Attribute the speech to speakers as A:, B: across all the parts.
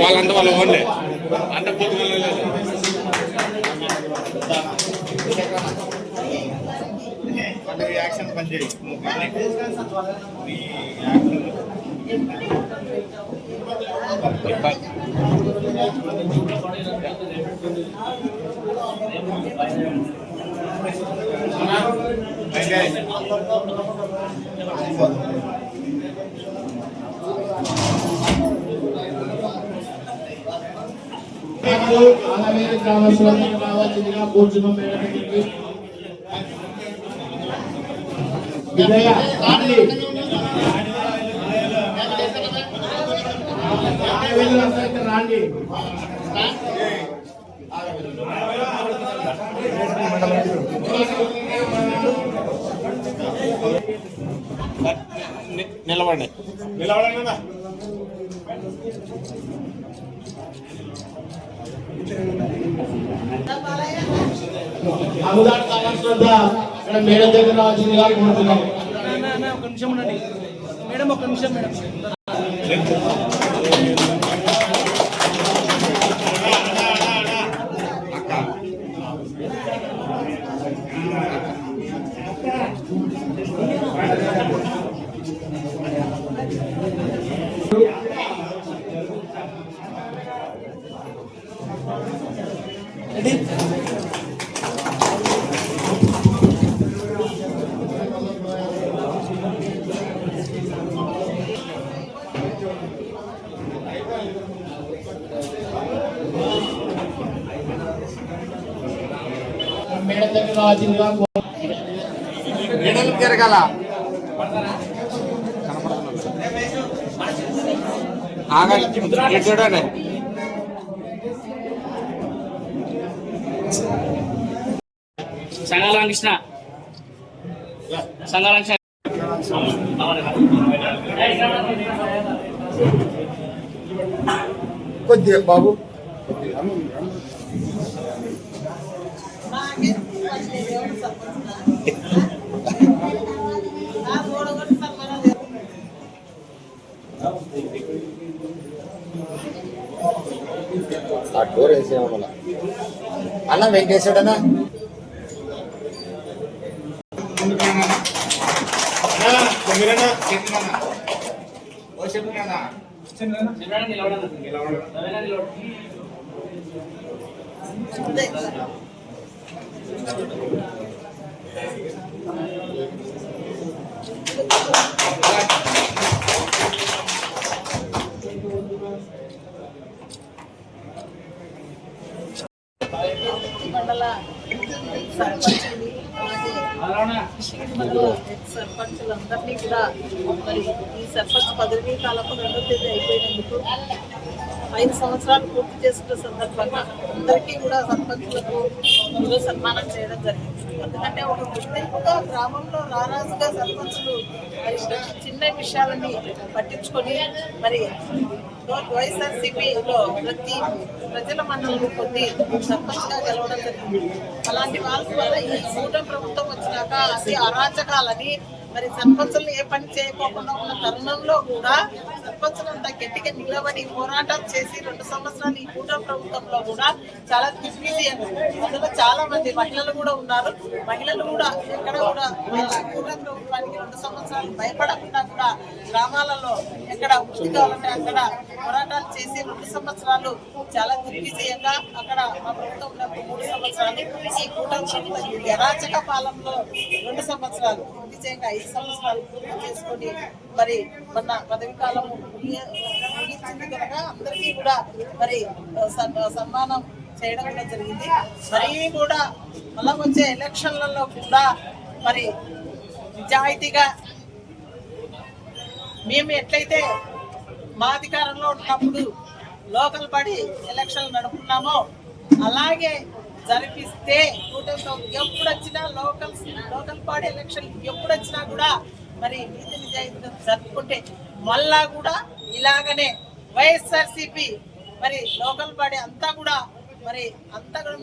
A: వాళ్ళంతా వాళ్ళ ఓన్లే అంత యాక్షన్ పని చేయి
B: కావాల్సిందిగా కూర్చున్నాం రాండి
A: నిలబడండి
B: అనుదాన కావాల్సిన మేడం దగ్గర రావాల్సింది గారు కోరుతున్నాం.
C: ఒక నిమిషం ఉండండి మేడం, ఒక నిమిషం మేడం.
B: మేడం దగ్గర రావాల్సిందిగా
A: మేడం తిరగాల చూడండి
C: సంగారామకృష్ణ సంగారామకృష్ణ
A: కొద్దిగా బాబు ఆ డోర్ వేసేవాళ్ళ అన్న వెంకటేశ్వరనా
D: మండల సర్పంచులందరినీ కూడా మరి ఈ సర్పంచ్ పదవీ కాలపు 2వ తేదీ అయిపోయినందుకు 5 సంవత్సరాలు పూర్తి చేసుకున్న సందర్భంగా అందరికీ కూడా సర్పంచులకు ఈరోజు సన్మానం చేయడం జరిగింది. ఎందుకంటే ఒక గుర్తింపుగా గ్రామంలో రారాజుగా సర్పంచులు మరి చిన్న విషయాలని పట్టించుకొని మరి వైఎస్ఆర్సీపీలో ప్రజల మన్ననలు పొంది సర్పంచ్గా గెలవడం జరిగింది. అలాంటి వాళ్ళ వల్ల ఈ కూటమి ప్రభుత్వం వచ్చినాక అతి అరాచకాలని మరి సర్పంచులను ఏ పని చేయకోకుండా ఉన్న తరుణంలో కూడా సర్పంచులంతా గట్టిగా నిలబడి పోరాటం చేసి 2 సంవత్సరాలు ఈ కూటమి ప్రభుత్వంలో కూడా చాలా దిగ్విజయం. అందులో చాలా మంది మహిళలు కూడా ఉన్నారు. మహిళలు కూడా ఎక్కడ కూడా కూటమి ప్రభుత్వానికి 2 సంవత్సరాలు భయపడకుండా కూడా గ్రామాలలో ఎక్కడ వృద్ధి కావాలంటే అక్కడ పోరాటాలు చేసి 2 సంవత్సరాలు చాలా దిగ్విజయంగా అక్కడ మా ప్రభుత్వం 3 సంవత్సరాలు ఈ కూటమి ప్రభుత్వం అరాచక పాలనలో 2 సంవత్సరాలు దిగ్విజయంగా 5 సంవత్సరాలు పూర్తి చేసుకొని మరి మన పదవి కాలం ముగించింది కనుక అందరికీ కూడా మరి సన్మానం చేయడం కూడా జరిగింది. మరీ కూడా మళ్ళీ వచ్చే ఎలక్షన్లలో కూడా మరి నిజాయితీగా మేము ఎట్లయితే మా అధికారంలో ఉన్నప్పుడు లోకల్ బాడీ ఎలక్షన్లు నడుపుకున్నామో అలాగే జరిపిస్తే ఎప్పుడు వచ్చినా లోకల్ బాడీ ఎలక్షన్ ఎప్పుడు వచ్చినా కూడా మరి నీతి నిజాయితీగా జరుపుకుంటే మళ్ళా కూడా ఇలాగనే వైఎస్ఆర్సీపీ మరి లోకల్ బాడీ అంతా కూడా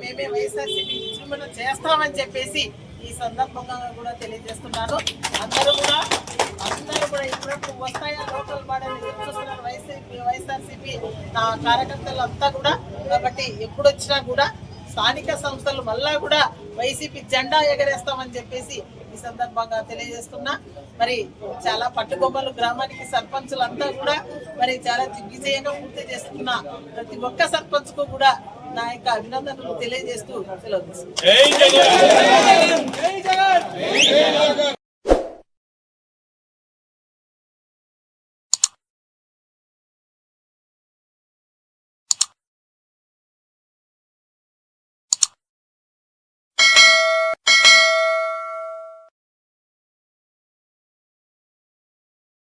D: మేమే వైఎస్ఆర్సీపీ విజృంభణ చేస్తామని చెప్పేసి ఈ సందర్భంగా కూడా తెలియజేస్తున్నాను. అందరూ కూడా ఎప్పుడప్పుడు వస్తాయా లోకల్ బాడీ ఎదురు చూస్తున్నారు వైఎస్ఆర్సీపీ నా కార్యకర్తలు అంతా కూడా. కాబట్టి ఎప్పుడు వచ్చినా కూడా స్థానిక సంస్థలు మళ్ళా కూడా వైసీపీ జెండా ఎగరేస్తామని చెప్పేసి ఈ సందర్భంగా తెలియజేస్తున్నా. మరి చాలా పట్టుకొమ్మలు గ్రామానికి సర్పంచులంతా కూడా మరి చాలా దిగ్విజయంగా పూర్తి చేస్తున్న ప్రతి ఒక్క సర్పంచ్ కు కూడా నా యొక్క అభినందనలు తెలియజేస్తూ సెలవు తీసుకుంటున్నాను.